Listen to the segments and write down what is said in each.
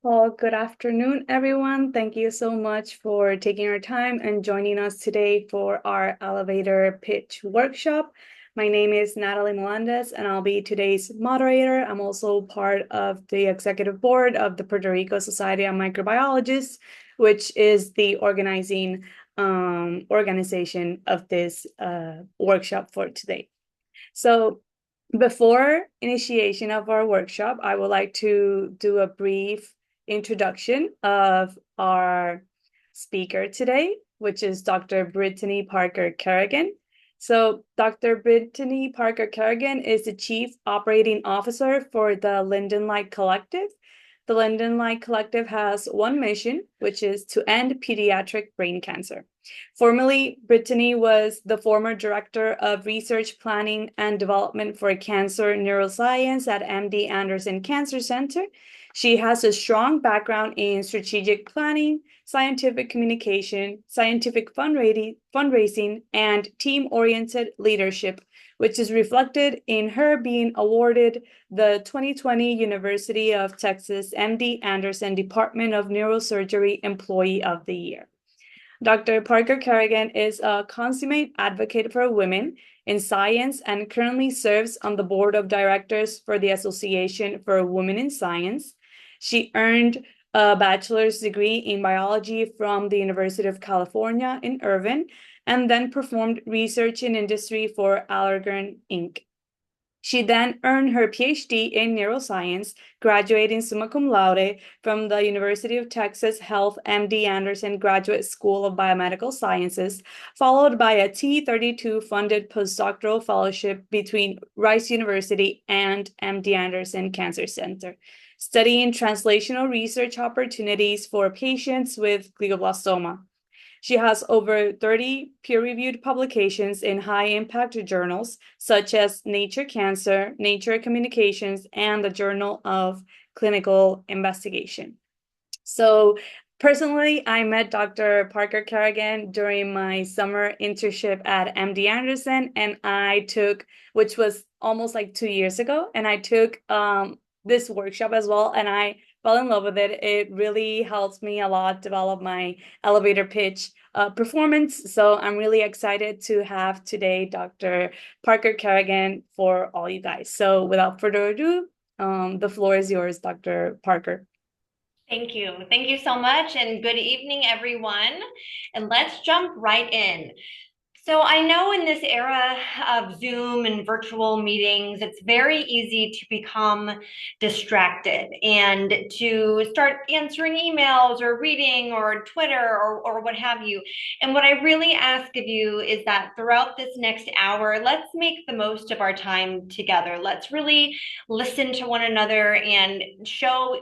Well, good afternoon, everyone. Thank you so much for taking your time and joining us today for our elevator pitch workshop. My name is Natalie Melendez, and I'll be today's moderator. I'm also part of the executive board of the Puerto Rico Society of Microbiologists, which is the organizing organization of this workshop for today. So before initiation of our workshop, I would like to do a brief introduction of our speaker today, which is Dr. Brittany Parker Kerrigan. So Dr. Brittany Parker Kerrigan is the Chief Operating Officer for the Linden Light Collective. The Linden Light Collective has one mission, which is to end pediatric brain cancer. Formerly, Brittany was the former Director of Research Planning and Development for Cancer Neuroscience at MD Anderson Cancer Center. She has a strong background in strategic planning, scientific communication, scientific fundraising, and team-oriented leadership, which is reflected in her being awarded the 2020 University of Texas MD Anderson Department of Neurosurgery Employee of the Year. Dr. Parker Kerrigan is a consummate advocate for women in science and currently serves on the board of directors for the Association for Women in Science. She earned a bachelor's degree in biology from the University of California in Irvine, and then performed research in industry for Allergan Inc. She then earned her PhD in neuroscience, graduating summa cum laude from the University of Texas Health MD Anderson Graduate School of Biomedical Sciences, followed by a T32 funded postdoctoral fellowship between Rice University and MD Anderson Cancer Center, studying translational research opportunities for patients with glioblastoma. She has over 30 peer-reviewed publications in high-impact journals, such as Nature Cancer, Nature Communications, and the Journal of Clinical Investigation. So personally, I met Dr. Parker Kerrigan during my summer internship at MD Anderson, and I took, which was almost like 2 years ago, and I took this workshop as well, and I fell in love with it. It really helps me a lot develop my elevator pitch performance. So I'm really excited to have today Dr. Parker Kerrigan for all you guys. So without further ado, the floor is yours, Dr. Parker. Thank you. Thank you so much, and good evening, everyone. And let's jump right in. So I know in this era of Zoom and virtual meetings, it's very easy to become distracted and to start answering emails or reading or Twitter or what have you. And what I really ask of you is that throughout this next hour, let's make the most of our time together. Let's really listen to one another and show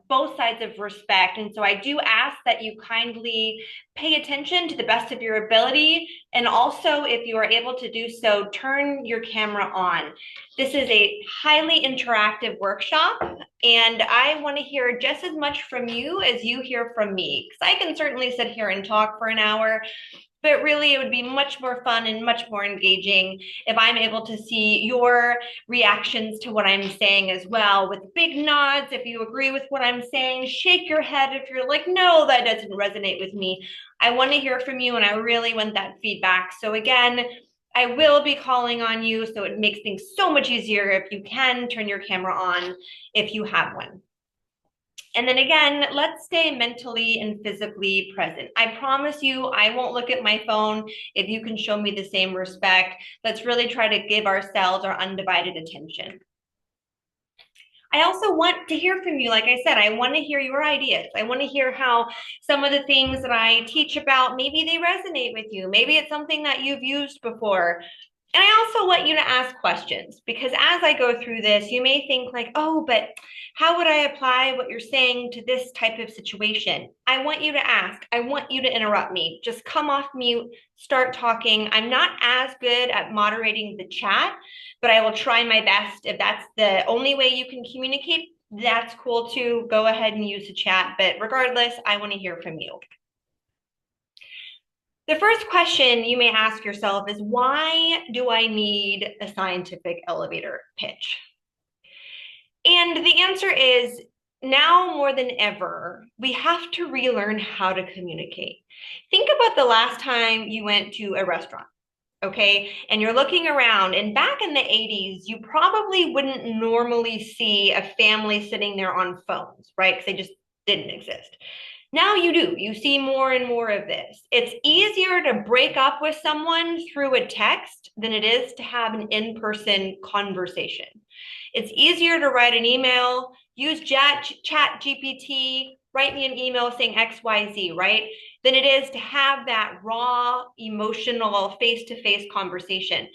both sides of respect. And so I do ask that you kindly pay attention to the best of your ability. And also, if you are able to do so, turn your camera on. This is a highly interactive workshop, and I want to hear just as much from you as you hear from me, because I can certainly sit here and talk for an hour, but really it would be much more fun and much more engaging if I'm able to see your reactions to what I'm saying as well, with big nods if you agree with what I'm saying, shake your head if you're like, no, that doesn't resonate with me. I want to hear from you, and I really want that feedback. So again, I will be calling on you, so it makes things so much easier if you can turn your camera on if you have one. And then again, let's stay mentally and physically present. I promise you, I won't look at my phone if you can show me the same respect. Let's really try to give ourselves our undivided attention. I also want to hear from you. Like I said, I want to hear your ideas. I want to hear how some of the things that I teach about, maybe they resonate with you. Maybe it's something that you've used before. And I also want you to ask questions, because as I go through this, you may think like, oh, but how would I apply what you're saying to this type of situation? I want you to ask. I want you to interrupt me. Just come off mute, start talking. I'm not as good at moderating the chat, but I will try my best. If that's the only way you can communicate, that's cool too. Go ahead and use the chat. But regardless, I want to hear from you. The first question you may ask yourself is, why do I need a scientific elevator pitch? And the answer is, now more than ever, we have to relearn how to communicate. Think about the last time you went to a restaurant, okay? And you're looking around, and back in the 80s, you probably wouldn't normally see a family sitting there on phones, right? Because they just didn't exist. Now you do. You see more and more of this. It's easier to break up with someone through a text than it is to have an in-person conversation. It's easier to write an email, use chat GPT, write me an email saying XYZ, right? Than it is to have that raw, emotional, face-to-face conversation.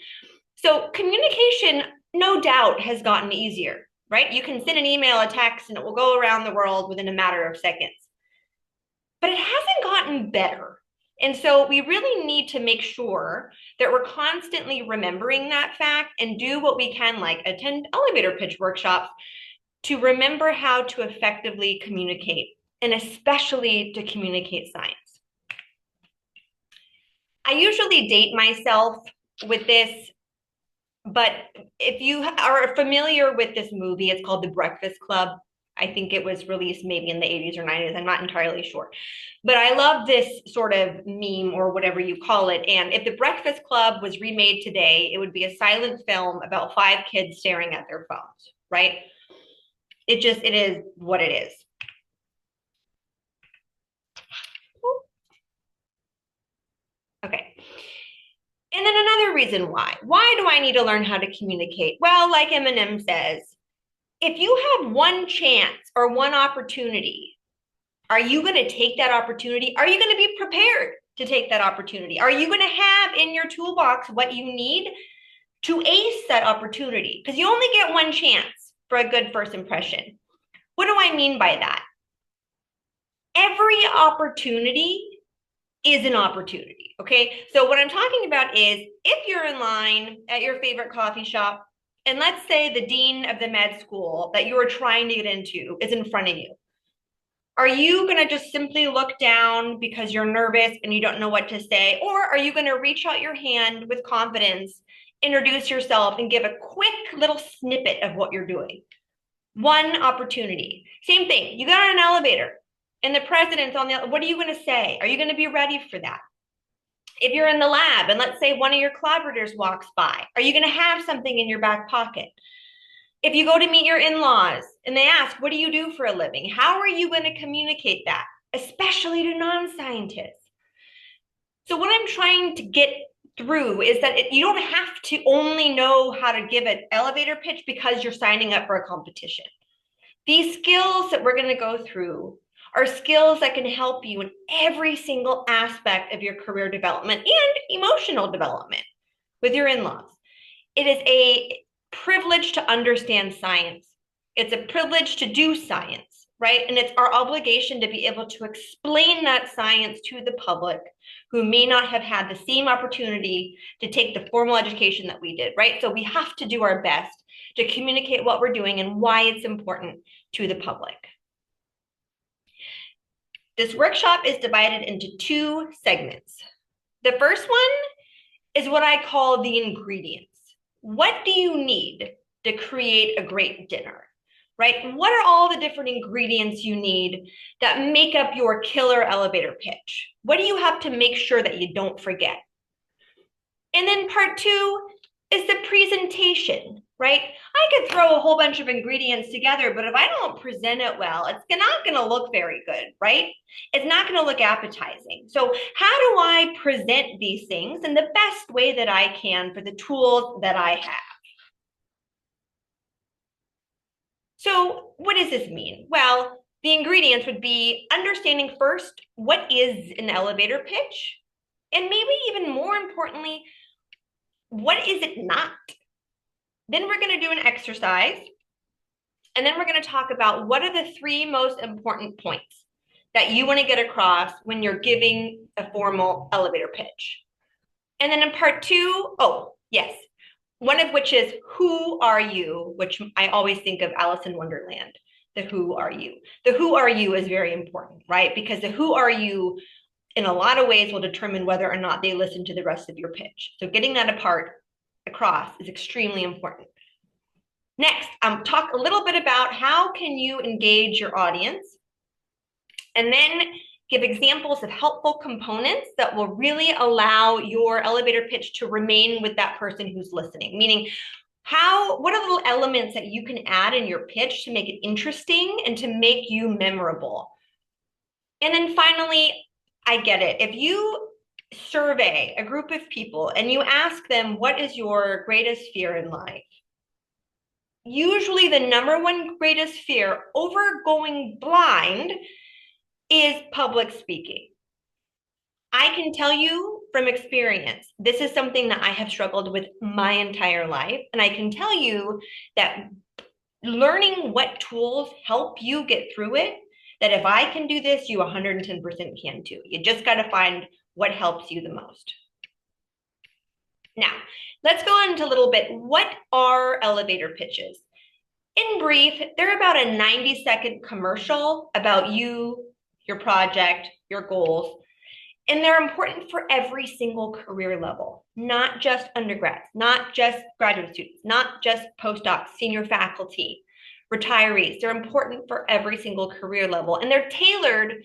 So communication, no doubt, has gotten easier, right? You can send an email, a text, and it will go around the world within a matter of seconds. But it hasn't gotten better. And so we really need to make sure that we're constantly remembering that fact and do what we can, like attend elevator pitch workshops, to remember how to effectively communicate, and especially to communicate science. I usually date myself with this, but if you are familiar with this movie, it's called The Breakfast Club. I think it was released maybe in the 80s or 90s. I'm not entirely sure. But I love this sort of meme or whatever you call it. And if The Breakfast Club was remade today, it would be a silent film about 5 kids staring at their phones, right? It is what it is. Okay. And then another reason why. Why do I need to learn how to communicate? Well, like Eminem says, if you have one chance or one opportunity, are you going to take that opportunity? Are you going to be prepared to take that opportunity? Are you going to have in your toolbox what you need to ace that opportunity? Because you only get one chance for a good first impression. What do I mean by that? Every opportunity is an opportunity, okay? So what I'm talking about is if you're in line at your favorite coffee shop, and let's say the dean of the med school that you are trying to get into is in front of you, are you going to just simply look down because you're nervous and you don't know what to say? Or are you going to reach out your hand with confidence, introduce yourself, and give a quick little snippet of what you're doing? One opportunity. Same thing. You got on an elevator and the president's on the, what are you going to say? Are you going to be ready for that? If you're in the lab and let's say one of your collaborators walks by, are you going to have something in your back pocket? If you go to meet your in-laws and they ask, what do you do for a living? How are you going to communicate that, especially to non-scientists? So what I'm trying to get through is that you don't have to only know how to give an elevator pitch because you're signing up for a competition. These skills that we're going to go through are skills that can help you in every single aspect of your career development and emotional development with your in-laws. It is a privilege to understand science. It's a privilege to do science, right? And it's our obligation to be able to explain that science to the public who may not have had the same opportunity to take the formal education that we did, right? So we have to do our best to communicate what we're doing and why it's important to the public. This workshop is divided into 2 segments. The first one is what I call the ingredients. What do you need to create a great dinner, right? What are all the different ingredients you need that make up your killer elevator pitch? What do you have to make sure that you don't forget? And then part 2 is the presentation, right? I could throw a whole bunch of ingredients together, but if I don't present it well, it's not going to look very good, right? It's not going to look appetizing. So how do I present these things in the best way that I can for the tools that I have? So what does this mean? Well, the ingredients would be understanding first, what is an elevator pitch? And maybe even more importantly, what is it not? Then we're going to do an exercise. And then we're going to talk about what are the 3 most important points that you want to get across when you're giving a formal elevator pitch. And then in part 2, oh, yes, one of which is who are you, which I always think of Alice in Wonderland, the who are you. The who are you is very important, right? Because the who are you in a lot of ways will determine whether or not they listen to the rest of your pitch. So getting that across is extremely important. Next, talk a little bit about how can you engage your audience, and then give examples of helpful components that will really allow your elevator pitch to remain with that person who's listening. Meaning, what are little elements that you can add in your pitch to make it interesting and to make you memorable? And then finally, I get it. If you survey a group of people and you ask them, what is your greatest fear in life? Usually the number one greatest fear over going blind is public speaking. I can tell you from experience, this is something that I have struggled with my entire life. And I can tell you that learning what tools help you get through it, that if I can do this, you 110% can too. You just got to find what helps you the most. Now, let's go into a little bit. What are elevator pitches? In brief, they're about a 90-second commercial about you, your project, your goals. And they're important for every single career level, not just undergrads, not just graduate students, not just postdocs, senior faculty, retirees. They're important for every single career level, and they're tailored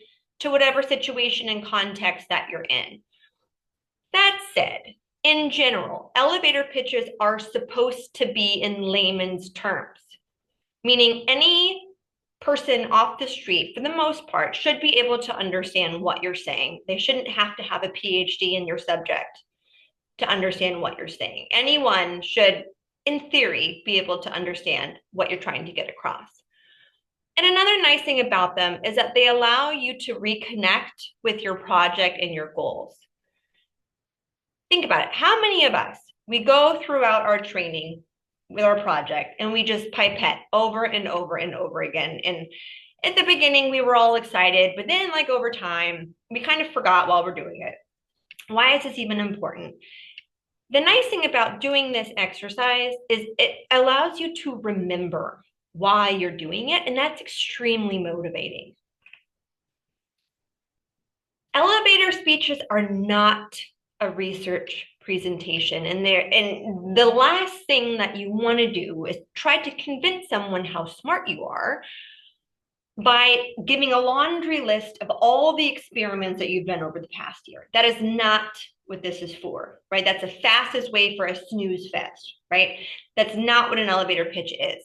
to whatever situation and context that you're in. That said, in general, elevator pitches are supposed to be in layman's terms, meaning any person off the street, for the most part, should be able to understand what you're saying. They shouldn't have to have a PhD in your subject to understand what you're saying. Anyone should, in theory, be able to understand what you're trying to get across. And another nice thing about them is that they allow you to reconnect with your project and your goals. Think about it. How many of us, we go throughout our training with our project and we just pipette over and over and over again? And at the beginning, we were all excited, but then like over time, we kind of forgot while we're doing it. Why is this even important? The nice thing about doing this exercise is it allows you to remember why you're doing it, and that's extremely motivating. Elevator speeches are not a research presentation, and the last thing that you want to do is try to convince someone how smart you are by giving a laundry list of all the experiments that you've done over the past year. That is not what this is for, right? That's the fastest way for a snooze fest, right? That's not what an elevator pitch is.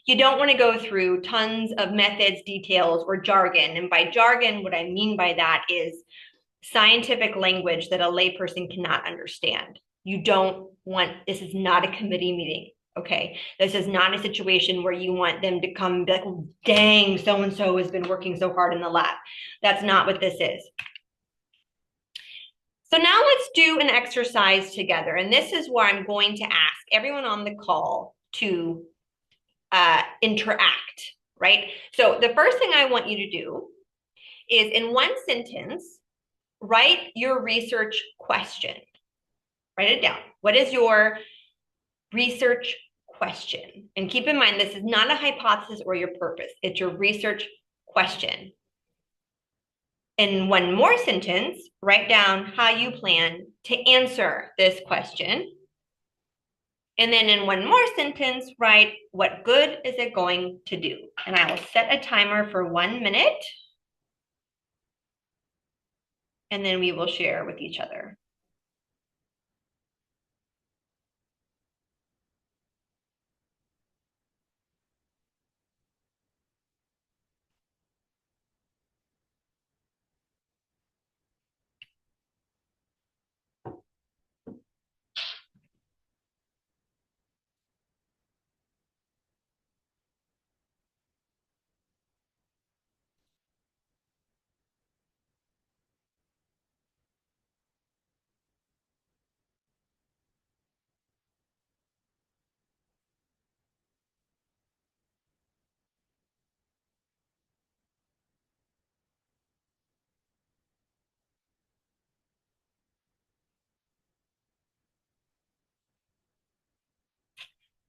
You don't want to go through tons of methods, details, or jargon. And by jargon, what I mean by that is scientific language that a layperson cannot understand. You don't want, this is not a committee meeting, okay? This is not a situation where you want them to come and be like, oh, dang, so-and-so has been working so hard in the lab. That's not what this is. So now let's do an exercise together. And this is where I'm going to ask everyone on the call to interact, right? So the first thing I want you to do is, in one sentence, write your research question. Write it down. What is your research question? And keep in mind, this is not a hypothesis or your purpose. It's your research question. In one more sentence, write down how you plan to answer this question. And then in one more sentence, write what good is it going to do? And I will set a timer for 1 minute. And then we will share with each other.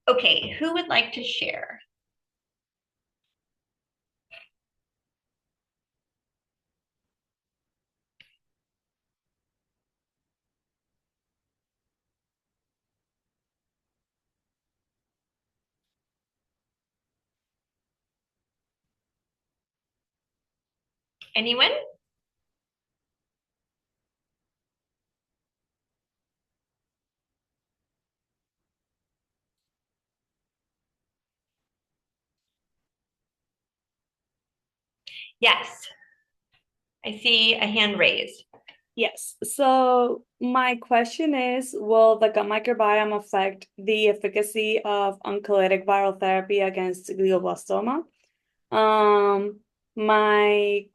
Okay, who would like to share? Anyone? Yes, I see a hand raised. Yes. So my question is, will the gut microbiome affect the efficacy of oncolytic viral therapy against glioblastoma? Um, my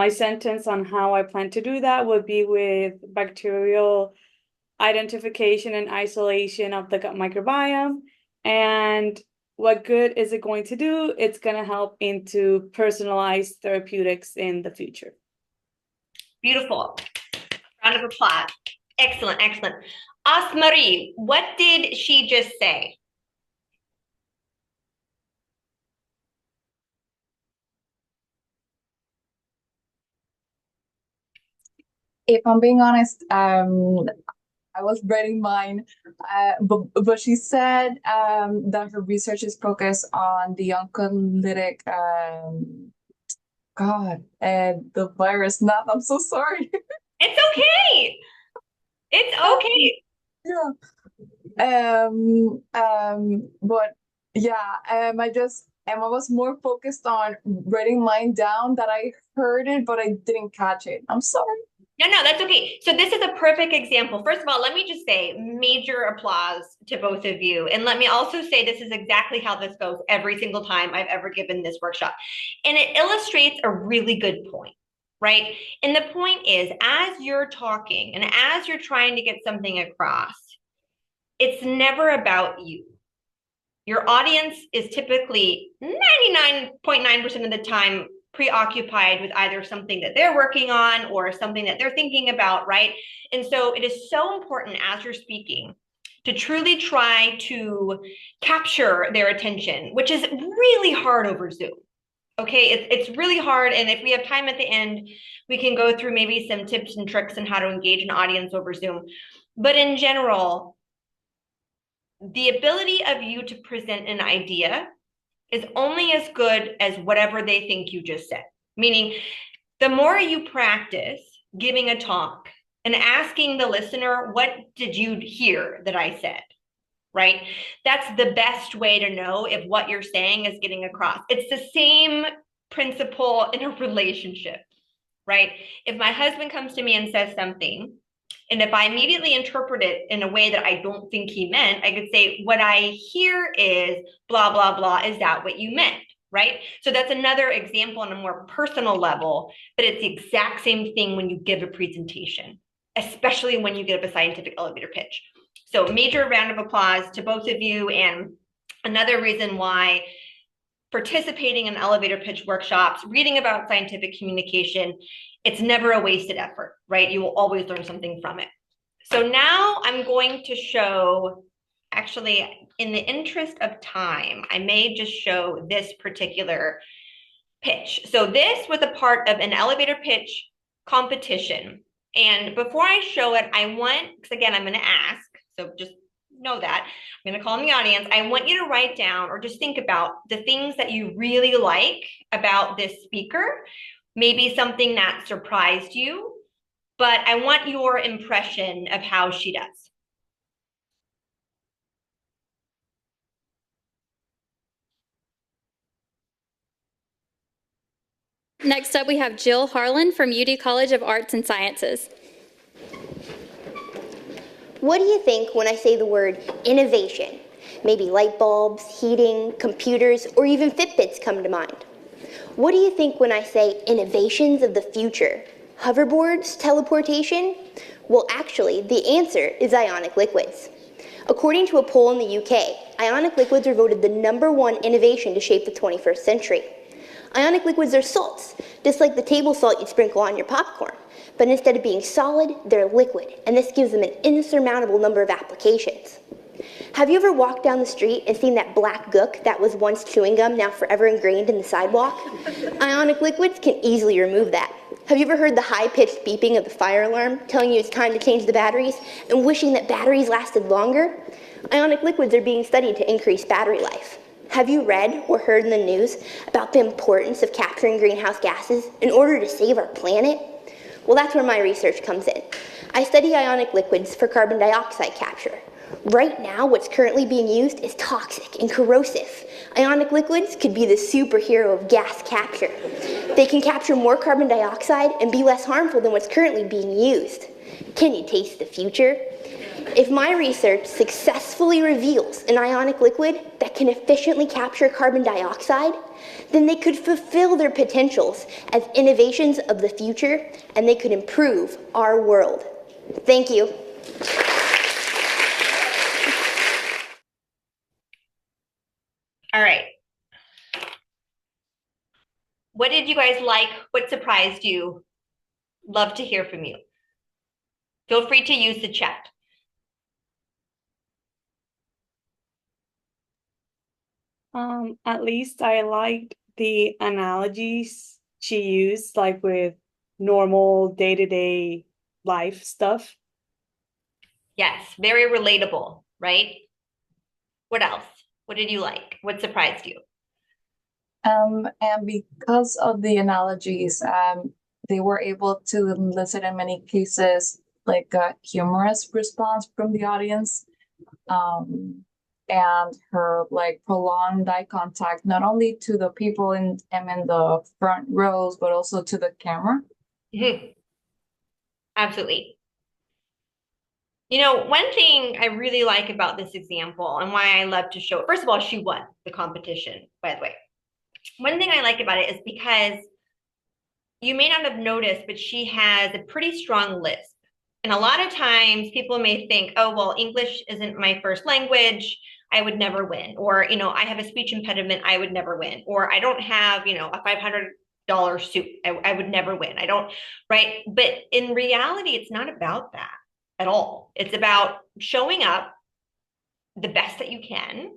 sentence on how I plan to do that would be with bacterial identification and isolation of the gut microbiome. And what good is it going to do? It's going to help into personalized therapeutics in the future. Beautiful. Round of applause. Excellent, excellent. Asmarie, what did she just say? If I'm being honest, I was writing mine, but she said that her research is focused on the oncolytic, the virus. Not, I'm so sorry. It's okay. It's okay. Yeah. But yeah, I was more focused on writing mine down that I heard it, but I didn't catch it. I'm sorry. No, that's okay. So this is a perfect example. First of all, let me just say major applause to both of you. And let me also say this is exactly how this goes every single time I've ever given this workshop. And it illustrates a really good point, right? And the point is, as you're talking and as you're trying to get something across, it's never about you. Your audience is typically 99.9% of the time preoccupied with either something that they're working on or something that they're thinking about, right? And so it is so important as you're speaking to truly try to capture their attention, which is really hard over Zoom. Okay, it's really hard. And if we have time at the end, we can go through maybe some tips and tricks on how to engage an audience over Zoom. But in general, the ability of you to present an idea is only as good as whatever they think you just said. Meaning, the more you practice giving a talk and asking the listener, what did you hear that I said? Right? That's the best way to know if what you're saying is getting across. It's the same principle in a relationship, right? If my husband comes to me and says something, and if I immediately interpret it in a way that I don't think he meant, I could say, what I hear is blah, blah, blah. Is that what you meant? Right? So that's another example on a more personal level, but it's the exact same thing when you give a presentation, especially when you give a scientific elevator pitch. So major round of applause to both of you. And another reason why participating in elevator pitch workshops, reading about scientific communication, it's never a wasted effort, right? You will always learn something from it. So now I'm going to show, actually, in the interest of time, I may just show this particular pitch. So this was a part of an elevator pitch competition. And before I show it, I want, because again, I'm going to ask, so just know that. I'm going to call in the audience. I want you to write down or just think about the things that you really like about this speaker, maybe something that surprised you, but I want your impression of how she does. Next up, we have Jill Harlan from UD College of Arts and Sciences. What do you think when I say the word innovation? Maybe light bulbs, heating, computers, or even Fitbits come to mind. What do you think when I say innovations of the future? Hoverboards, teleportation? Well, actually, the answer is ionic liquids. According to a poll in the UK, ionic liquids are voted the #1 innovation to shape the 21st century. Ionic liquids are salts, just like the table salt you sprinkle on your popcorn. But instead of being solid, they're liquid, and this gives them an insurmountable number of applications. Have you ever walked down the street and seen that black gook that was once chewing gum, now forever ingrained in the sidewalk? Ionic liquids can easily remove that. Have you ever heard the high-pitched beeping of the fire alarm telling you it's time to change the batteries and wishing that batteries lasted longer? Ionic liquids are being studied to increase battery life. Have you read or heard in the news about the importance of capturing greenhouse gases in order to save our planet? Well, that's where my research comes in. I study ionic liquids for carbon dioxide capture. Right now, what's currently being used is toxic and corrosive. Ionic liquids could be the superhero of gas capture. They can capture more carbon dioxide and be less harmful than what's currently being used. Can you taste the future? If my research successfully reveals an ionic liquid that can efficiently capture carbon dioxide, then they could fulfill their potentials as innovations of the future, and they could improve our world. Thank you. All right. What did you guys like? What surprised you? Love to hear from you. Feel free to use the chat. At least I liked the analogies she used, like with normal day-to-day life stuff. Yes, very relatable, right? What else? What did you like? What surprised you? And because of the analogies, they were able to elicit in many cases like a humorous response from the audience. And her like prolonged eye contact, not only to the people in the front rows, but also to the camera. Mm-hmm. Absolutely. You know, one thing I really like about this example and why I love to show it, first of all, she won the competition, by the way. One thing I like about it is because you may not have noticed, but she has a pretty strong lisp. And a lot of times people may think, oh, well, English isn't my first language, I would never win. Or, you know, I have a speech impediment, I would never win. Or I don't have, you know, a $500 suit, I would never win. I don't, right? But in reality, it's not about that at all. It's about showing up the best that you can,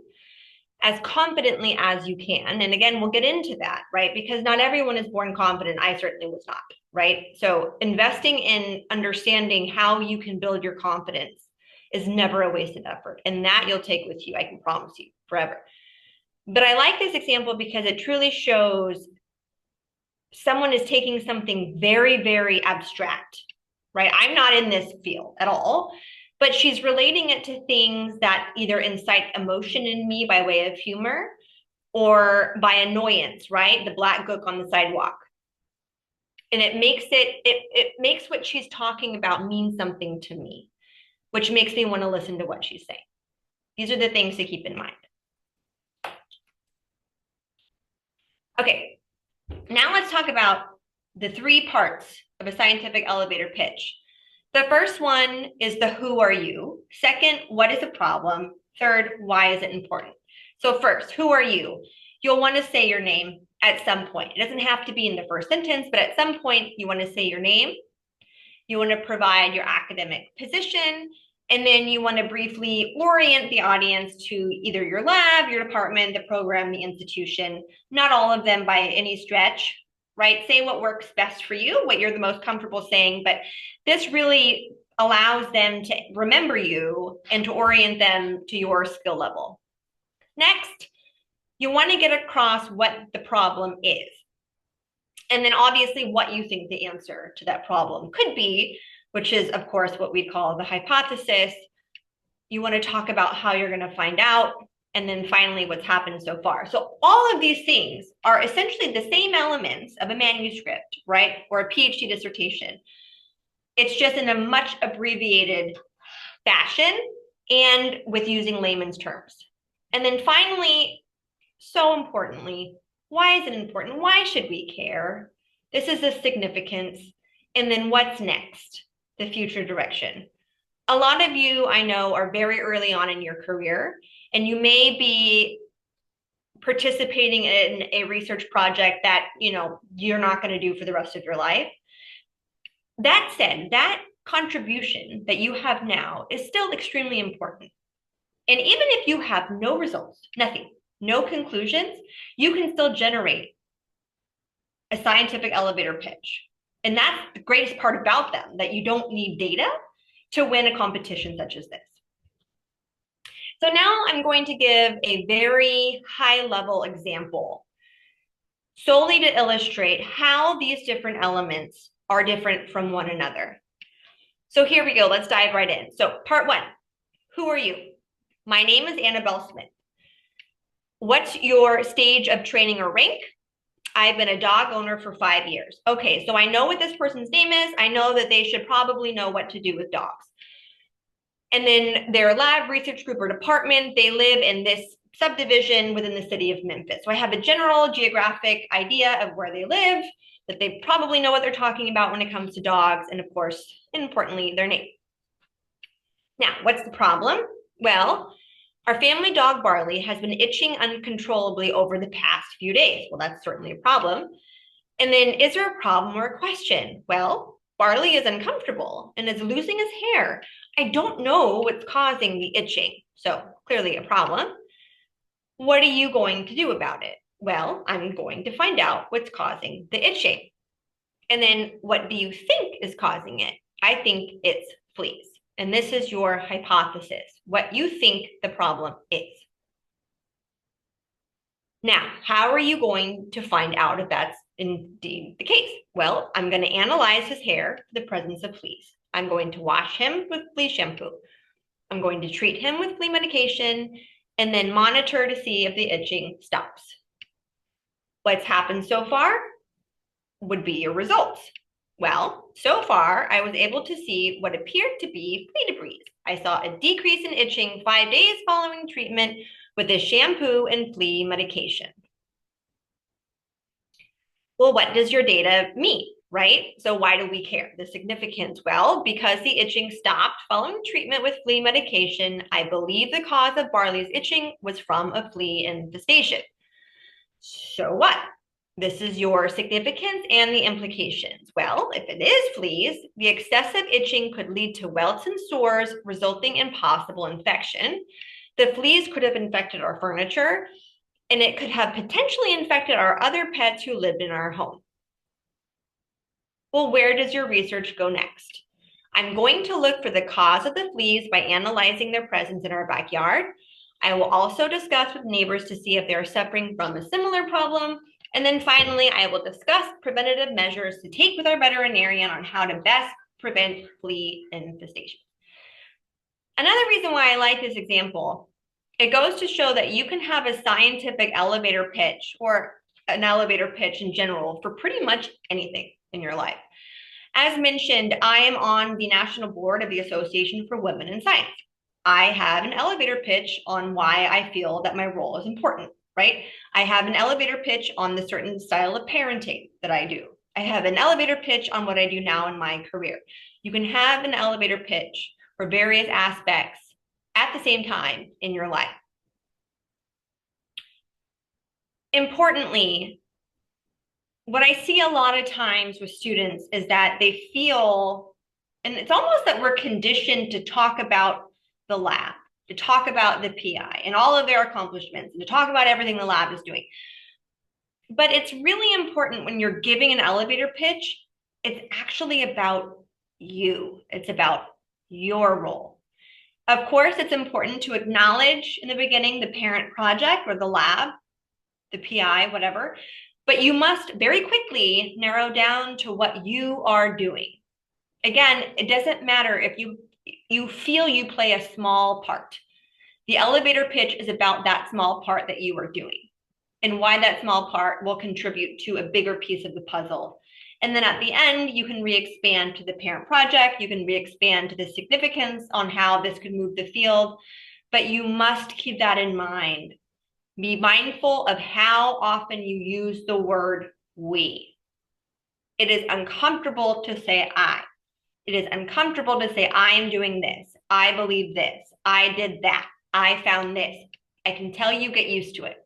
as confidently as you can. And again, we'll get into that, right? Because not everyone is born confident. I certainly was not, right? So investing in understanding how you can build your confidence is never a wasted effort. And that you'll take with you, I can promise you, forever. But I like this example because it truly shows someone is taking something very, very abstract, right? I'm not in this field at all, but she's relating it to things that either incite emotion in me by way of humor or by annoyance, right? The black gook on the sidewalk. And it makes what she's talking about mean something to me, which makes me want to listen to what she's saying. These are the things to keep in mind. Okay, now let's talk about the 3 parts of a scientific elevator pitch. The first one is the who are you? Second, what is the problem? Third, why is it important? So first, who are you? You'll want to say your name at some point. It doesn't have to be in the first sentence, but at some point you want to say your name. You want to provide your academic position, and then you want to briefly orient the audience to either your lab, your department, the program, the institution, not all of them by any stretch, right? Say what works best for you, what you're the most comfortable saying, but this really allows them to remember you and to orient them to your skill level. Next, you want to get across what the problem is. And then obviously what you think the answer to that problem could be, which is of course what we call the hypothesis. You want to talk about how you're going to find out, and then finally what's happened so far. So all of these things are essentially the same elements of a manuscript, right? Or a PhD dissertation. It's just in a much abbreviated fashion and with using layman's terms. And then finally, so importantly, why is it important? Why should we care? This is the significance. And then what's next? The future direction. A lot of you I know are very early on in your career, and you may be participating in a research project that you're not going to do for the rest of your life. That said, that contribution that you have now is still extremely important. And even if you have no results, nothing, no conclusions, you can still generate a scientific elevator pitch. And that's the greatest part about them, that you don't need data to win a competition such as this. So now I'm going to give a very high level example solely to illustrate how these different elements are different from one another. So here we go. Let's dive right in. So part one, who are you? My name is Annabelle Smith. What's your stage of training or rank? I've been a dog owner for 5 years. Okay, so I know what this person's name is. I know that they should probably know what to do with dogs. And then their lab, research group, or department, they live in this subdivision within the city of Memphis. So I have a general geographic idea of where they live, that they probably know what they're talking about when it comes to dogs, and of course, importantly, their name. Now, what's the problem? Well, our family dog Barley has been itching uncontrollably over the past few days. Well, that's certainly a problem. And then, is there a problem or a question? Well, Barley is uncomfortable and is losing his hair. I don't know what's causing the itching, so clearly a problem. What are you going to do about it? Well, I'm going to find out what's causing the itching. And then, what do you think is causing it? I think it's fleas. And this is your hypothesis, what you think the problem is. Now, how are you going to find out if that's indeed the case? Well, I'm going to analyze his hair for the presence of fleas. I'm going to wash him with flea shampoo. I'm going to treat him with flea medication and then monitor to see if the itching stops. What's happened so far would be your results. Well, so far, I was able to see what appeared to be flea debris. I saw a decrease in itching 5 days following treatment with the shampoo and flea medication. Well, what does your data mean, right? So why do we care? The significance? Well, because the itching stopped following treatment with flea medication, I believe the cause of Barley's itching was from a flea infestation. So what? This is your significance and the implications. Well, if it is fleas, the excessive itching could lead to welts and sores, resulting in possible infection. The fleas could have infected our furniture, and it could have potentially infected our other pets who lived in our home. Well, where does your research go next? I'm going to look for the cause of the fleas by analyzing their presence in our backyard. I will also discuss with neighbors to see if they are suffering from a similar problem. And then finally, I will discuss preventative measures to take with our veterinarian on how to best prevent flea infestation. Another reason why I like this example, it goes to show that you can have a scientific elevator pitch or an elevator pitch in general for pretty much anything in your life. As mentioned, I am on the national board of the Association for Women in Science. I have an elevator pitch on why I feel that my role is important, right? I have an elevator pitch on the certain style of parenting that I do. I have an elevator pitch on what I do now in my career. You can have an elevator pitch for various aspects at the same time in your life. Importantly, what I see a lot of times with students is that they feel, and it's almost that we're conditioned to talk about the lab, to talk about the PI and all of their accomplishments, and to talk about everything the lab is doing. But it's really important when you're giving an elevator pitch, it's actually about you. It's about your role. Of course, it's important to acknowledge in the beginning the parent project or the lab, the PI, whatever, but you must very quickly narrow down to what you are doing. Again, it doesn't matter if you feel you play a small part. The elevator pitch is about that small part that you are doing and why that small part will contribute to a bigger piece of the puzzle. And then at the end, you can re-expand to the parent project. You can re-expand to the significance on how this could move the field, but you must keep that in mind. Be mindful of how often you use the word we. It is uncomfortable to say I. It is uncomfortable to say I am doing this. I believe this. I did that. I found this. I can tell you get used to it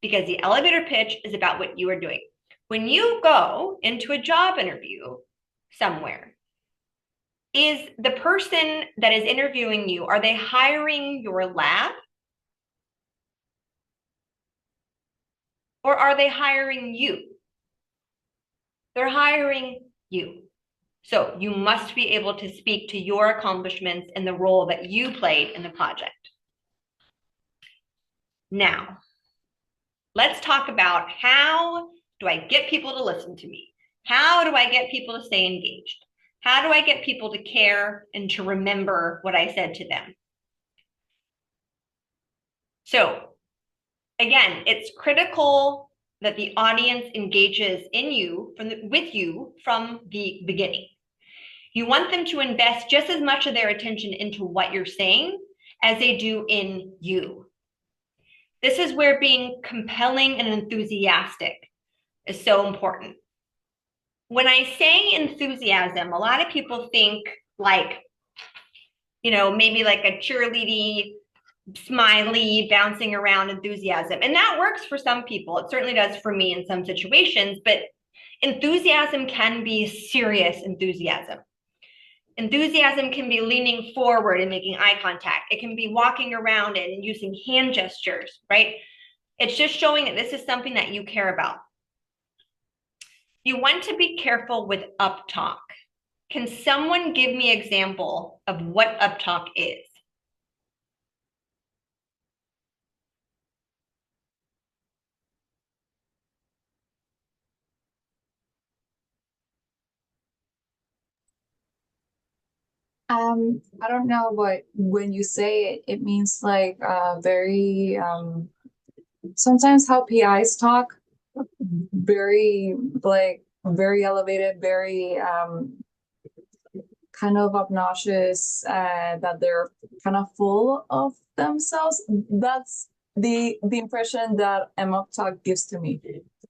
because the elevator pitch is about what you are doing. When you go into a job interview somewhere, is the person that is interviewing you, are they hiring your lab? Or are they hiring you? They're hiring you. So you must be able to speak to your accomplishments and the role that you played in the project. Now, let's talk about how do I get people to listen to me? How do I get people to stay engaged? How do I get people to care and to remember what I said to them? So again, it's critical that the audience engages with you from the beginning. You want them to invest just as much of their attention into what you're saying as they do in you. This is where being compelling and enthusiastic is so important. When I say enthusiasm, a lot of people think like, maybe like a cheerleading, smiley, bouncing around enthusiasm. And that works for some people. It certainly does for me in some situations, but enthusiasm can be serious enthusiasm. Enthusiasm can be leaning forward and making eye contact. It can be walking around and using hand gestures, right? It's just showing that this is something that you care about. You want to be careful with uptalk. Can someone give me an example of what uptalk is? I don't know, but when you say it, it means like very sometimes how PIs talk, very like very elevated, very kind of obnoxious, that they're kind of full of themselves. That's the impression that MOP talk gives to me.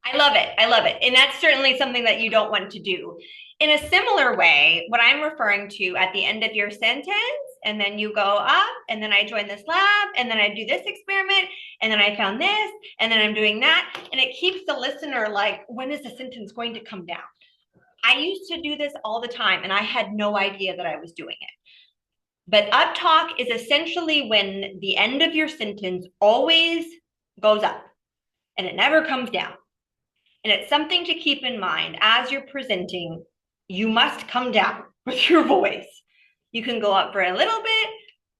I love it. I love it. And that's certainly something that you don't want to do. In a similar way, what I'm referring to at the end of your sentence, and then you go up, and then I join this lab, and then I do this experiment, and then I found this, and then I'm doing that. And it keeps the listener like, when is the sentence going to come down? I used to do this all the time, and I had no idea that I was doing it. But uptalk is essentially when the end of your sentence always goes up, and it never comes down. And it's something to keep in mind as you're presenting. You must come down with your voice. You can go up for a little bit,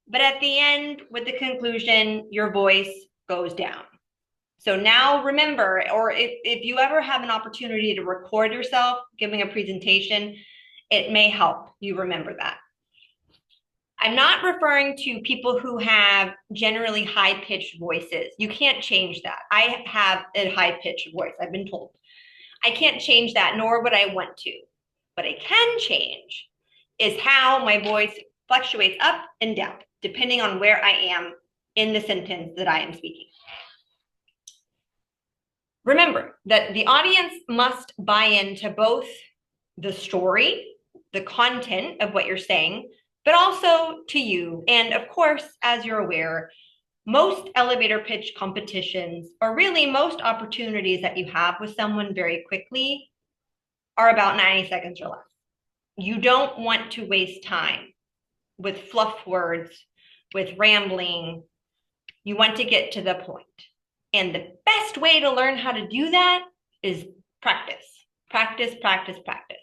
but at the end, with the conclusion, your voice goes down. So now remember, or if you ever have an opportunity to record yourself giving a presentation, it may help you remember that. I'm not referring to people who have generally high-pitched voices. You can't change that. I have a high-pitched voice, I've been told. I can't change that, nor would I want to. What I can change is how my voice fluctuates up and down, depending on where I am in the sentence that I am speaking. Remember that the audience must buy into both the story, the content of what you're saying, but also to you. And of course, as you're aware, most elevator pitch competitions, or really most opportunities that you have with someone very quickly, are about 90 seconds or less. You don't want to waste time with fluff words, with rambling. You want to get to the point. And the best way to learn how to do that is practice. Practice, practice, practice.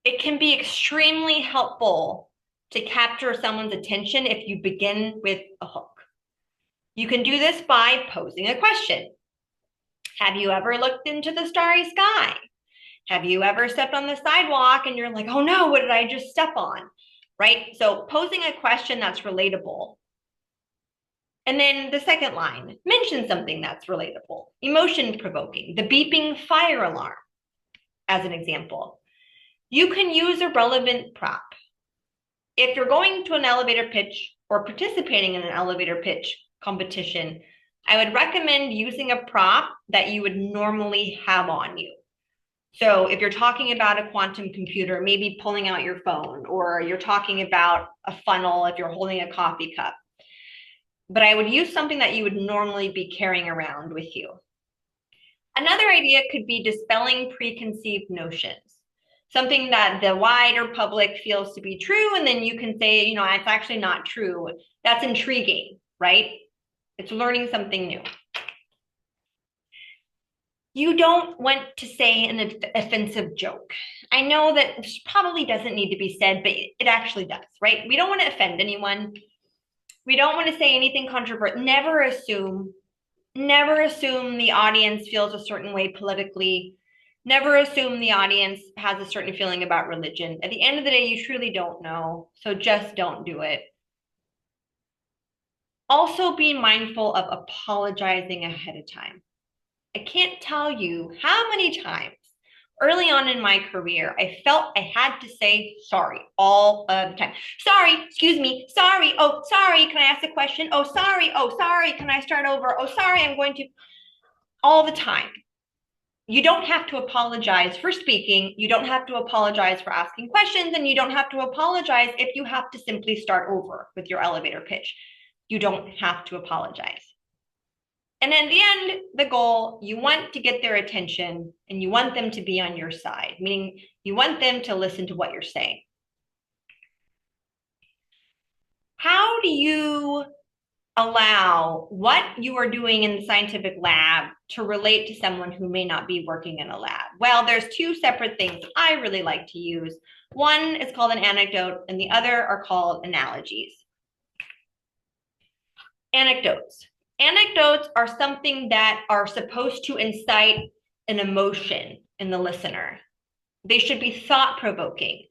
It can be extremely helpful to capture someone's attention if you begin with a hook. You can do this by posing a question. Have you ever looked into the starry sky? Have you ever stepped on the sidewalk and you're like, oh no, what did I just step on? Right? So posing a question that's relatable. And then the second line, mention something that's relatable, emotion provoking, the beeping fire alarm as an example. You can use a relevant prop. If you're going to an elevator pitch or participating in an elevator pitch competition, I would recommend using a prop that you would normally have on you. So if you're talking about a quantum computer, maybe pulling out your phone, or you're talking about a funnel if you're holding a coffee cup. But I would use something that you would normally be carrying around with you. Another idea could be dispelling preconceived notions. Something that the wider public feels to be true, and then you can say, you know, it's actually not true. That's intriguing, right? It's learning something new. You don't want to say an offensive joke. I know that this probably doesn't need to be said, but it actually does, right? We don't want to offend anyone. We don't want to say anything controversial. Never assume the audience feels a certain way politically. Never assume the audience has a certain feeling about religion. At the end of the day, you truly don't know. So just don't do it. Also, be mindful of apologizing ahead of time. I can't tell you how many times early on in my career, I felt I had to say sorry all of the time. Sorry, excuse me, sorry, oh, sorry, can I ask a question? Oh, sorry, can I start over? Oh, sorry, I'm going to, all the time. You don't have to apologize for speaking. You don't have to apologize for asking questions, and you don't have to apologize if you have to simply start over with your elevator pitch. You don't have to apologize. And in the end, the goal, you want to get their attention and you want them to be on your side, meaning you want them to listen to what you're saying. How do you allow what you are doing in the scientific lab to relate to someone who may not be working in a lab? Well, there's two separate things I really like to use. One is called an anecdote and the other are called analogies. Anecdotes. Anecdotes are something that are supposed to incite an emotion in the listener. They should be thought-provoking.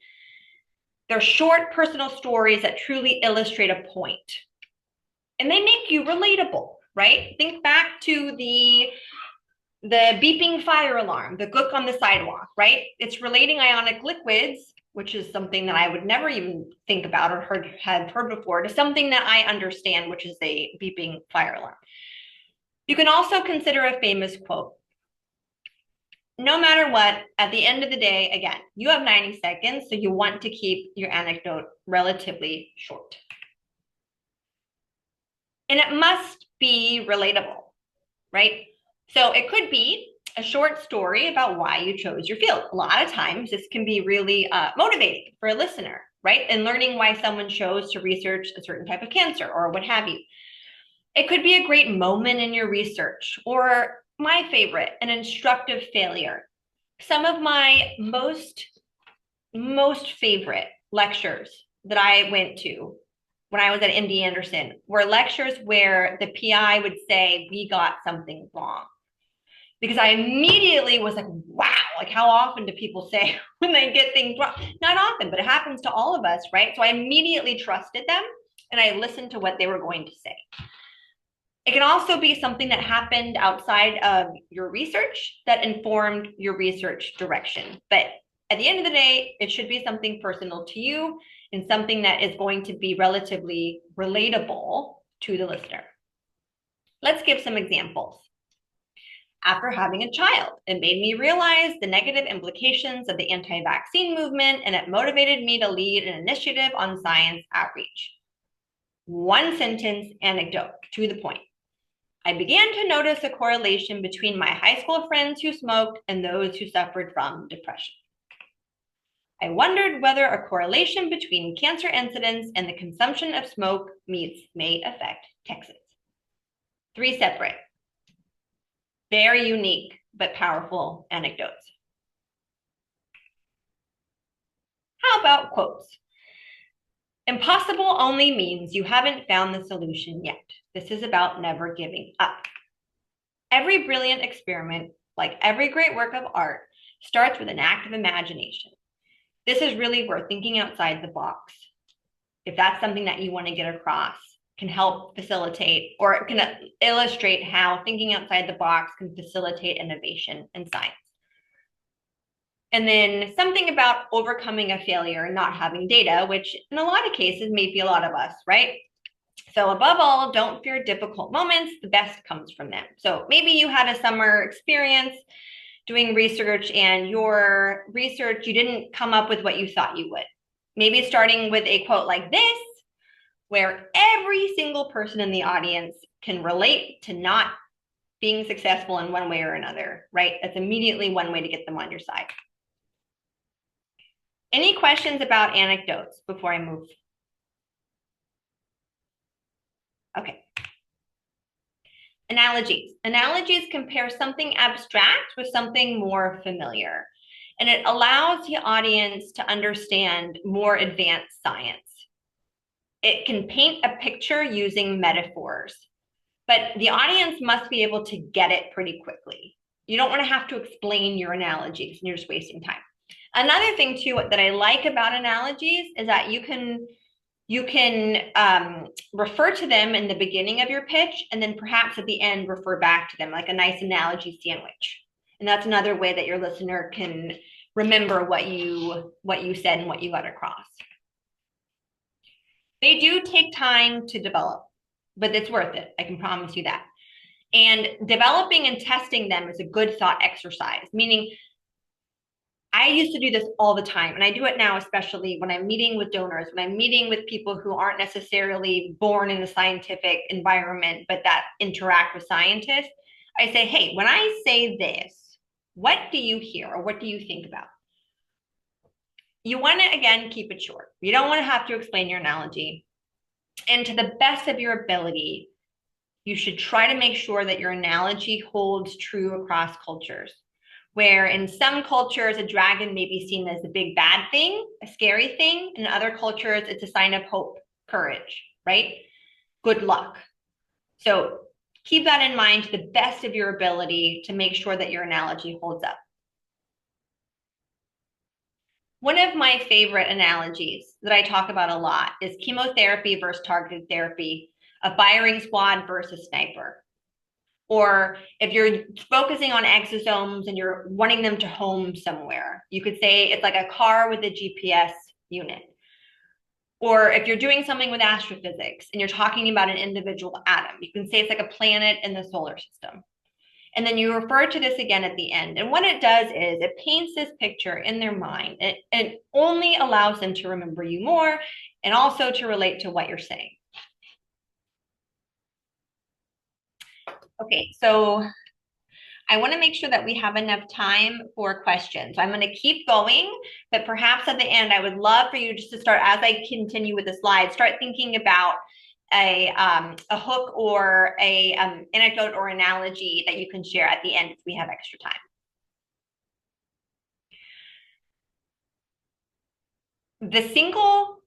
They're short personal stories that truly illustrate a point. And they make you relatable, right? Think back to the beeping fire alarm, the gook on the sidewalk, right? It's relating ionic liquids, which is something that I would never even think about or had heard before, to something that I understand, which is a beeping fire alarm. You can also consider a famous quote. No matter what, at the end of the day, again, you have 90 seconds, so you want to keep your anecdote relatively short. And it must be relatable, right? So it could be a short story about why you chose your field. A lot of times this can be really motivating for a listener, right? And learning why someone chose to research a certain type of cancer or what have you. It could be a great moment in your research, or my favorite, an instructive failure. Some of my most favorite lectures that I went to when I was at MD Anderson were lectures where the PI would say, we got something wrong. Because I immediately was like, wow, like how often do people say when they get things wrong? Not often, but it happens to all of us, right? So I immediately trusted them and I listened to what they were going to say. It can also be something that happened outside of your research that informed your research direction. But at the end of the day, it should be something personal to you and something that is going to be relatively relatable to the listener. Let's give some examples. After having a child, it made me realize the negative implications of the anti-vaccine movement, and it motivated me to lead an initiative on science outreach. One sentence anecdote, to the point. I began to notice a correlation between my high school friends who smoked and those who suffered from depression. I wondered whether a correlation between cancer incidence and the consumption of smoke meats may affect Texas. 3 separate, very unique but powerful anecdotes. How about quotes? Impossible only means you haven't found the solution yet. This is about never giving up. Every brilliant experiment, like every great work of art, starts with an act of imagination. This is really where thinking outside the box, if that's something that you want to get across, can help facilitate or can illustrate how thinking outside the box can facilitate innovation in science. And then something about overcoming a failure and not having data, which in a lot of cases may be a lot of us, right? So above all, don't fear difficult moments. The best comes from them. So maybe you had a summer experience doing research and your research, you didn't come up with what you thought you would. Maybe starting with a quote like this, where every single person in the audience can relate to not being successful in one way or another, right? That's immediately one way to get them on your side. Any questions about anecdotes before I move? Okay. Analogies. Analogies compare something abstract with something more familiar, and it allows the audience to understand more advanced science. It can paint a picture using metaphors, but the audience must be able to get it pretty quickly. You don't want to have to explain your analogies and you're just wasting time. Another thing too that I like about analogies is that you can refer to them in the beginning of your pitch and then perhaps at the end refer back to them, like a nice analogy sandwich. And that's another way that your listener can remember what you said and what you got across. They do take time to develop, but it's worth it. I can promise you that. And developing and testing them is a good thought exercise, meaning I used to do this all the time, and I do it now, especially when I'm meeting with donors, when I'm meeting with people who aren't necessarily born in a scientific environment, but that interact with scientists. I say, hey, when I say this, what do you hear or what do you think about? You want to, again, keep it short. You don't want to have to explain your analogy. And to the best of your ability, you should try to make sure that your analogy holds true across cultures. Where in some cultures, a dragon may be seen as a big bad thing, a scary thing. In other cultures, it's a sign of hope, courage, right? Good luck. So keep that in mind to the best of your ability to make sure that your analogy holds up. One of my favorite analogies that I talk about a lot is chemotherapy versus targeted therapy, a firing squad versus a sniper. Or if you're focusing on exosomes and you're wanting them to home somewhere, you could say it's like a car with a GPS unit. Or if you're doing something with astrophysics and you're talking about an individual atom, you can say it's like a planet in the solar system. And then you refer to this again at the end. And what it does is it paints this picture in their mind. It only allows them to remember you more and also to relate to what you're saying. Okay, so I want to make sure that we have enough time for questions. So I'm going to keep going, but perhaps at the end, I would love for you just to start, as I continue with the slides, start thinking about a hook or a anecdote or analogy that you can share at the end if we have extra time. The single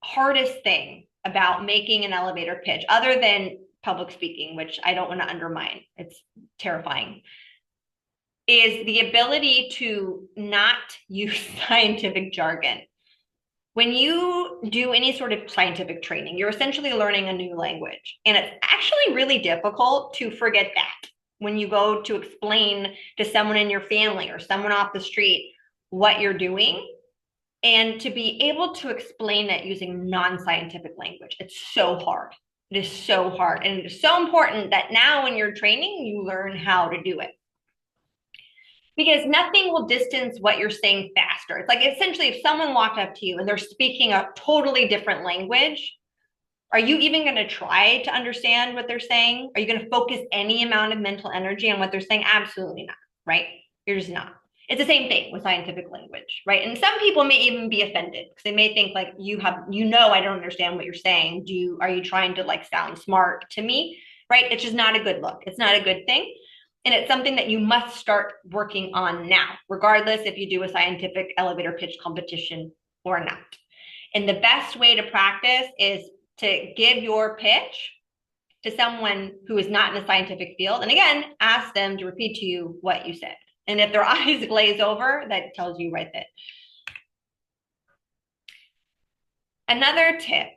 hardest thing about making an elevator pitch, other than public speaking, which I don't want to undermine, it's terrifying, is the ability to not use scientific jargon. When you do any sort of scientific training, you're essentially learning a new language. And it's actually really difficult to forget that when you go to explain to someone in your family or someone off the street what you're doing. And to be able to explain it using non-scientific language, it's so hard. It is so hard. And it is so important that now when you're training, you learn how to do it. Because nothing will distance what you're saying faster. It's like essentially if someone walked up to you and they're speaking a totally different language, are you even going to try to understand what they're saying? Are you going to focus any amount of mental energy on what they're saying? Absolutely not, right? You're just not. It's the same thing with scientific language, right? And some people may even be offended because they may think like, I don't understand what you're saying. Are you trying to like sound smart to me, right? It's just not a good look. It's not a good thing. And it's something that you must start working on now, regardless if you do a scientific elevator pitch competition or not. And the best way to practice is to give your pitch to someone who is not in the scientific field. And again, ask them to repeat to you what you said. And if their eyes glaze over, that tells you right there. Another tip,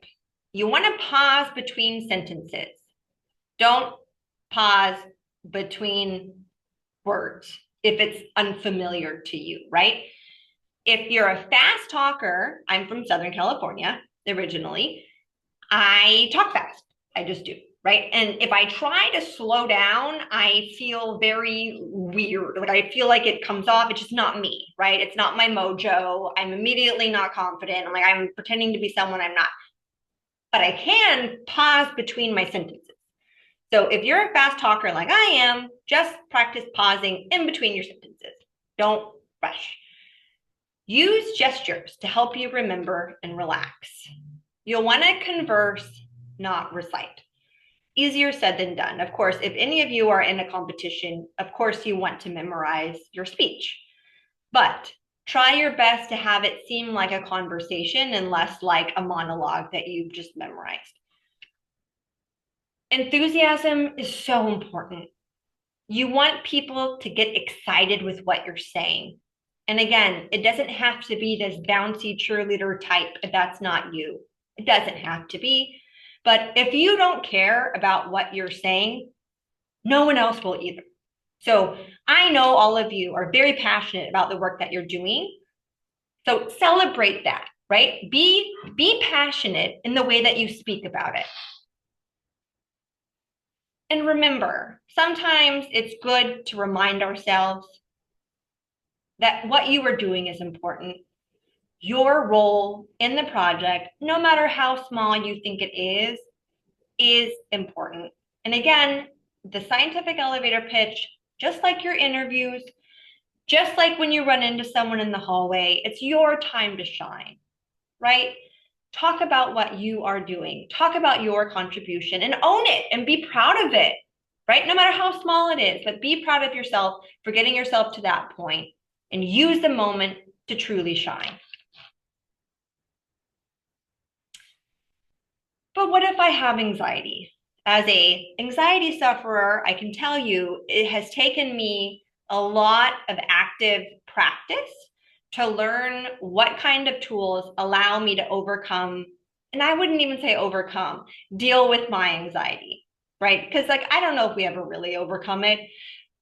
you want to pause between sentences. Don't pause between words if it's unfamiliar to you, right? If you're a fast talker, I'm from Southern California originally, I talk fast. I just do, right? And if I try to slow down, I feel very weird. Like I feel like it comes off. It's just not me, right? It's not my mojo. I'm immediately not confident. I'm like, I'm pretending to be someone I'm not. But I can pause between my sentences. So if you're a fast talker like I am, just practice pausing in between your sentences. Don't rush. Use gestures to help you remember and relax. You'll want to converse, not recite. Easier said than done. Of course, if any of you are in a competition, of course you want to memorize your speech. But Try your best to have it seem like a conversation and less like a monologue that you've just memorized. Enthusiasm is so important. You want people to get excited with what you're saying. And again, it doesn't have to be this bouncy cheerleader type if that's not you. It doesn't have to be. But if you don't care about what you're saying, no one else will either. So I know all of you are very passionate about the work that you're doing. So celebrate that, right? Be passionate in the way that you speak about it. And remember, sometimes it's good to remind ourselves that what you are doing is important. Your role in the project, no matter how small you think it is important. And again, the scientific elevator pitch, just like your interviews, just like when you run into someone in the hallway, it's your time to shine, right? Talk about what you are doing. Talk about your contribution and own it and be proud of it, right? No matter how small it is, but be proud of yourself for getting yourself to that point and use the moment to truly shine. But what if I have anxiety? As an anxiety sufferer, I can tell you it has taken me a lot of active practice to learn what kind of tools allow me to overcome, and I wouldn't even say overcome, deal with my anxiety, right? Because like, I don't know if we ever really overcome it,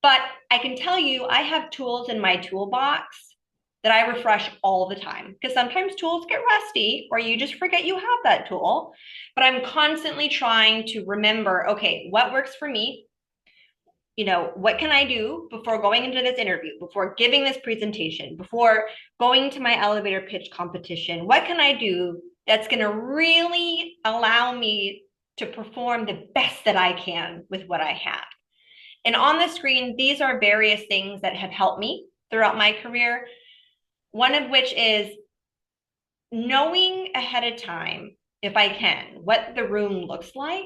but I can tell you I have tools in my toolbox that I refresh all the time because sometimes tools get rusty or you just forget you have that tool. But I'm constantly trying to remember, okay, what works for me? You know, what can I do before going into this interview, before giving this presentation, before going to my elevator pitch competition? What can I do that's going to really allow me to perform the best that I can with what I have? And on the screen, these are various things that have helped me throughout my career. One of which is knowing ahead of time, if I can, what the room looks like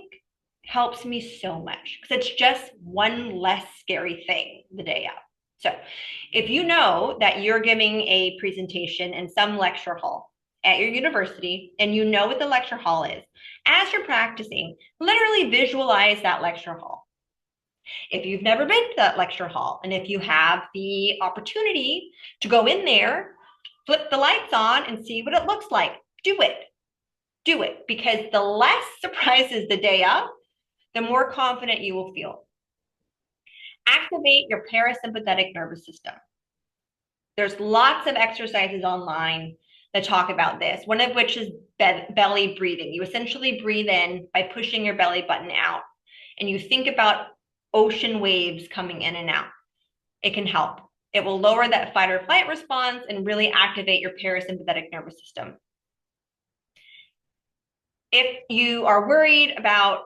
helps me so much because it's just one less scary thing the day of. So if you know that you're giving a presentation in some lecture hall at your university and you know what the lecture hall is, as you're practicing, literally visualize that lecture hall. If you've never been to that lecture hall and if you have the opportunity to go in there, flip the lights on and see what it looks like, do it. Do it, because the less surprises the day of, the more confident you will feel. Activate your parasympathetic nervous system. There's lots of exercises online that talk about this, one of which is belly breathing. You essentially breathe in by pushing your belly button out, and you think about ocean waves coming in and out. It can help. It will lower that fight or flight response and really activate your parasympathetic nervous system. If you are worried about,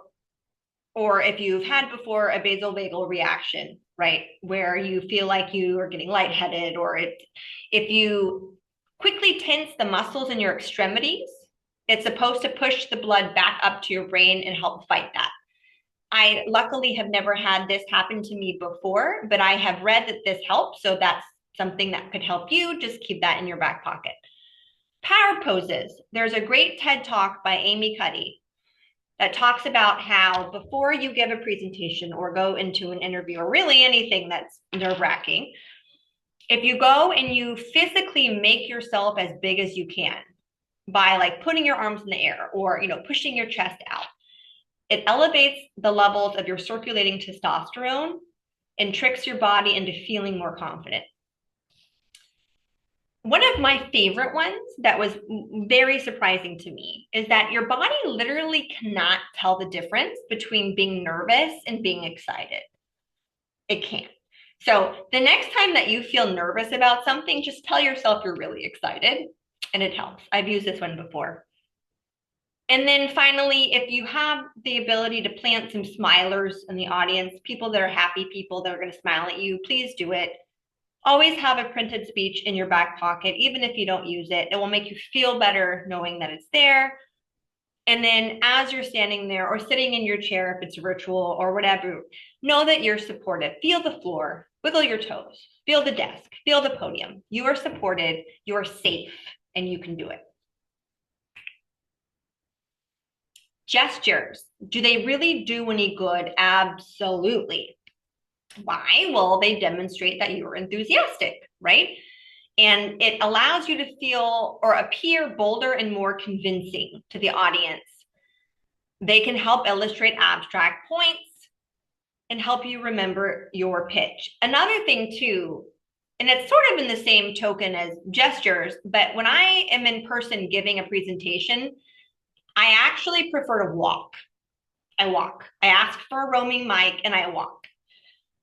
or if you've had before a vasovagal reaction, right, where you feel like you are getting lightheaded, or if you quickly tense the muscles in your extremities, it's supposed to push the blood back up to your brain and help fight that. I luckily have never had this happen to me before, but I have read that this helps. So that's something that could help you. Just keep that in your back pocket. Power poses. There's a great TED Talk by Amy Cuddy that talks about how before you give a presentation or go into an interview or really anything that's nerve-wracking, if you go and you physically make yourself as big as you can by like putting your arms in the air or, you know, pushing your chest out, it elevates the levels of your circulating testosterone and tricks your body into feeling more confident. One of my favorite ones that was very surprising to me is that your body literally cannot tell the difference between being nervous and being excited. It can't. So the next time that you feel nervous about something, just tell yourself you're really excited, and it helps. I've used this one before. And then finally, if you have the ability to plant some smilers in the audience, people that are happy, people that are going to smile at you, please do it. Always have a printed speech in your back pocket, even if you don't use it. It will make you feel better knowing that it's there. And then as you're standing there or sitting in your chair, if it's virtual or whatever, know that you're supported. Feel the floor, wiggle your toes, feel the desk, feel the podium. You are supported, you are safe, and you can do it. Gestures, do they really do any good? Absolutely. Why? Well, they demonstrate that you're enthusiastic, right? And it allows you to feel or appear bolder and more convincing to the audience. They can help illustrate abstract points and help you remember your pitch. Another thing too, and it's sort of in the same token as gestures, but when I am in person giving a presentation, I actually prefer to walk. I walk. I ask for a roaming mic and I walk.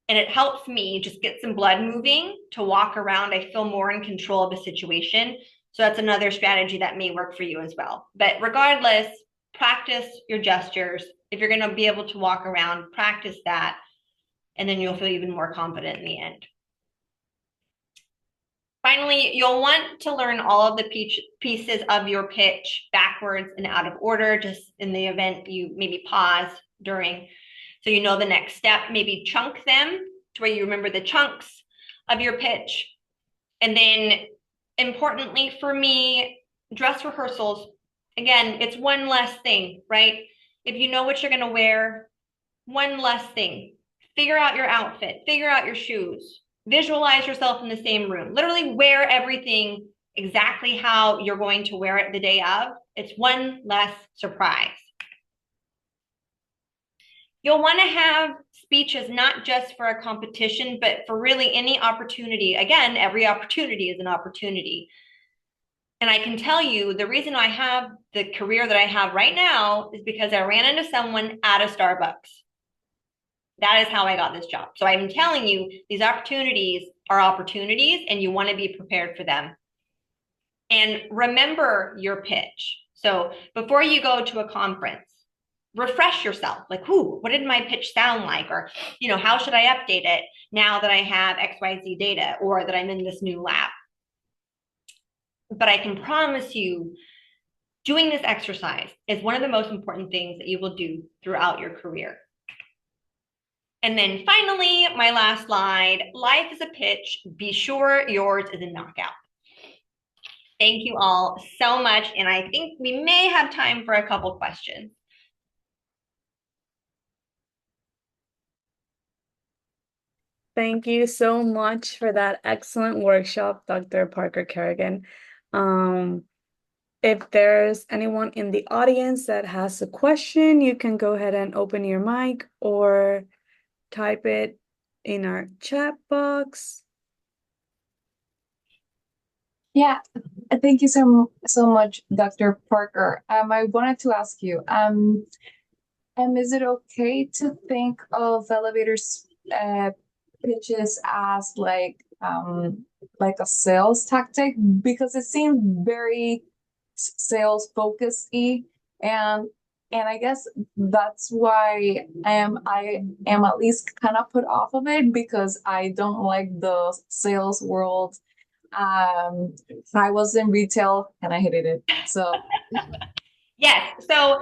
And it helps me just get some blood moving to walk around. I feel more in control of the situation. So that's another strategy that may work for you as well. But regardless, practice your gestures. If you're going to be able to walk around, practice that. And then you'll feel even more confident in the end. Finally, you'll want to learn all of the pieces of your pitch backwards and out of order, just in the event you maybe pause during. So you know the next step, maybe chunk them to where you remember the chunks of your pitch. And then importantly for me, dress rehearsals. Again, it's one less thing, right? If you know what you're gonna wear, one less thing. Figure out your outfit, figure out your shoes, visualize yourself in the same room. Literally wear everything exactly how you're going to wear it the day of. It's one less surprise. You'll want to have speeches not just for a competition, but for really any opportunity. Again, every opportunity is an opportunity. And I can tell you the reason I have the career that I have right now is because I ran into someone at a Starbucks. That is how I got this job. So I'm telling you, these opportunities are opportunities and you want to be prepared for them. And remember your pitch. So before you go to a conference, refresh yourself. Like, what did my pitch sound like? Or, how should I update it now that I have XYZ data or that I'm in this new lab? But I can promise you, doing this exercise is one of the most important things that you will do throughout your career. And then finally, my last slide, life is a pitch. Be sure yours is a knockout. Thank you all so much. And I think we may have time for a couple questions. Thank you so much for that excellent workshop, Dr. Parker Kerrigan. If there's anyone in the audience that has a question, you can go ahead and open your mic or type it in our chat box. Yeah, thank you so much, Dr. Parker. I wanted to ask you, is it okay to think of elevators pitches as like a sales tactic? Because it seems very sales focused-y, and I guess that's why I am at least kind of put off of it, because I don't like the sales world. I was in retail and I hated it. So yes. So,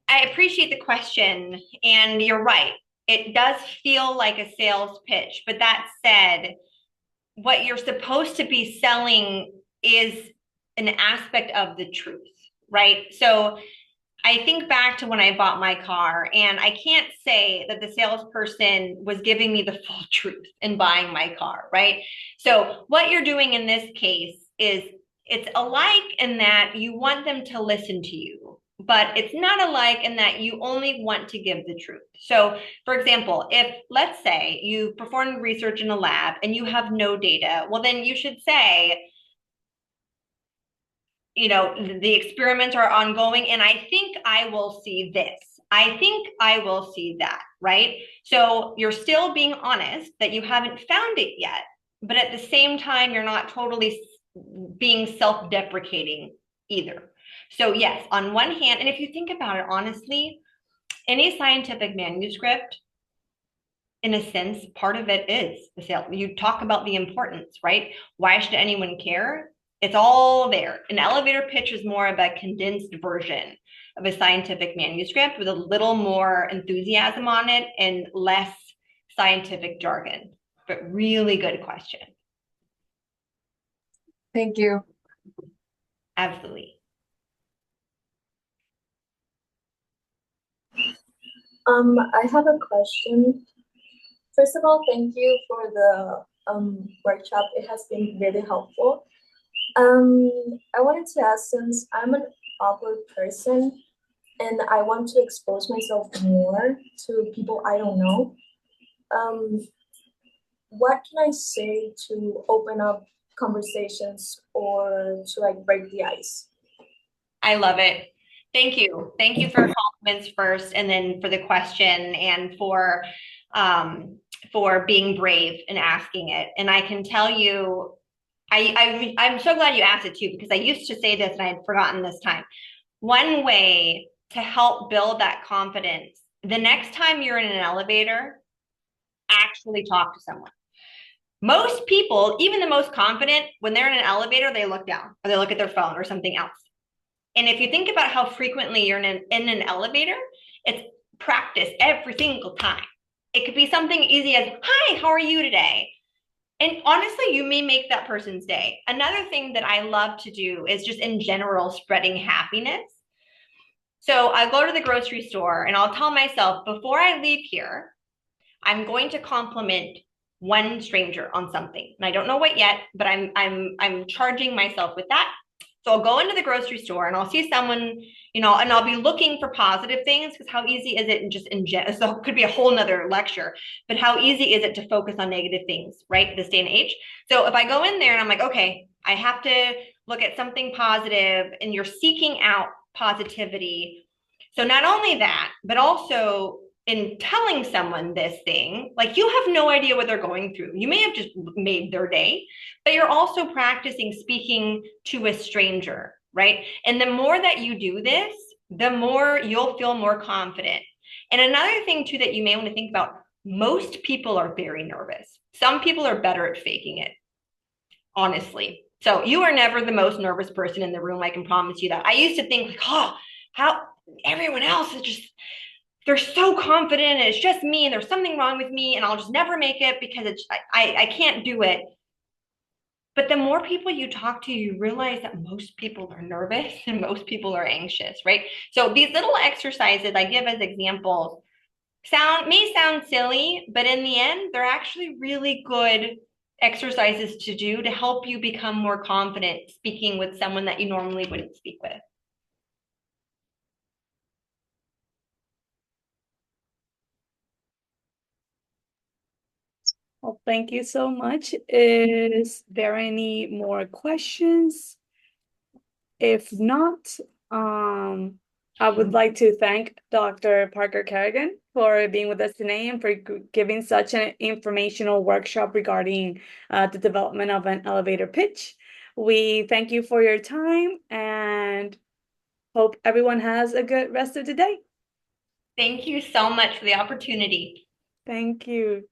I appreciate the question, and you're right. It does feel like a sales pitch, but that said, what you're supposed to be selling is an aspect of the truth, right? So I think back to when I bought my car, and I can't say that the salesperson was giving me the full truth in buying my car, right? So what you're doing in this case is it's alike in that you want them to listen to you, but it's not alike in that you only want to give the truth. So for example, if let's say you performed research in a lab and you have no data, well, then you should say, the experiments are ongoing and I think I will see this. I think I will see that, right? So you're still being honest that you haven't found it yet, but at the same time, you're not totally being self-deprecating either. So yes, on one hand, and if you think about it honestly, any scientific manuscript, in a sense, part of it is the sale. You talk about the importance, right? Why should anyone care? It's all there. An elevator pitch is more of a condensed version of a scientific manuscript with a little more enthusiasm on it and less scientific jargon. But really good question. Thank you. Absolutely. I have a question. First of all, thank you for the workshop. It has been really helpful. I wanted to ask, since I'm an awkward person and I want to expose myself more to people I don't know, what can I say to open up conversations or to like break the ice? I love it. Thank you. Thank you for compliments first, and then for the question, and for being brave and asking it. And I can tell you, I'm so glad you asked it too, because I used to say this and I had forgotten this time. One way to help build that confidence, the next time you're in an elevator, actually talk to someone. Most people, even the most confident, when they're in an elevator, they look down or they look at their phone or something else. And if you think about how frequently you're in an elevator, it's practice every single time. It could be something easy as, hi, how are you today? And honestly, you may make that person's day. Another thing that I love to do is just in general spreading happiness. So I go to the grocery store and I'll tell myself, before I leave here, I'm going to compliment one stranger on something. And I don't know what yet, but I'm charging myself with that. So I'll go into the grocery store and I'll see someone, and I'll be looking for positive things, because how easy is it so it could be a whole nother lecture, but how easy is it to focus on negative things, right? This day and age. So if I go in there and I'm like, okay, I have to look at something positive, and you're seeking out positivity. So not only that, but also in telling someone this thing, like, you have no idea what they're going through. You may have just made their day, but you're also practicing speaking to a stranger, right? And the more that you do this, the more you'll feel more confident. And another thing too that you may want to think about, most people are very nervous. Some people are better at faking it, honestly. So you are never the most nervous person in the room. I can promise you that. I used to think like, oh, how everyone else is just, they're so confident and it's just me and there's something wrong with me and I'll just never make it because I can't do it. But the more people you talk to, you realize that most people are nervous and most people are anxious, right? So these little exercises I give as examples may sound silly, but in the end, they're actually really good exercises to do to help you become more confident speaking with someone that you normally wouldn't speak with. Well, thank you so much. Is there any more questions? If not, I would like to thank Dr. Parker Kerrigan for being with us today and for giving such an informational workshop regarding the development of an elevator pitch. We thank you for your time and hope everyone has a good rest of the day. Thank you so much for the opportunity. Thank you.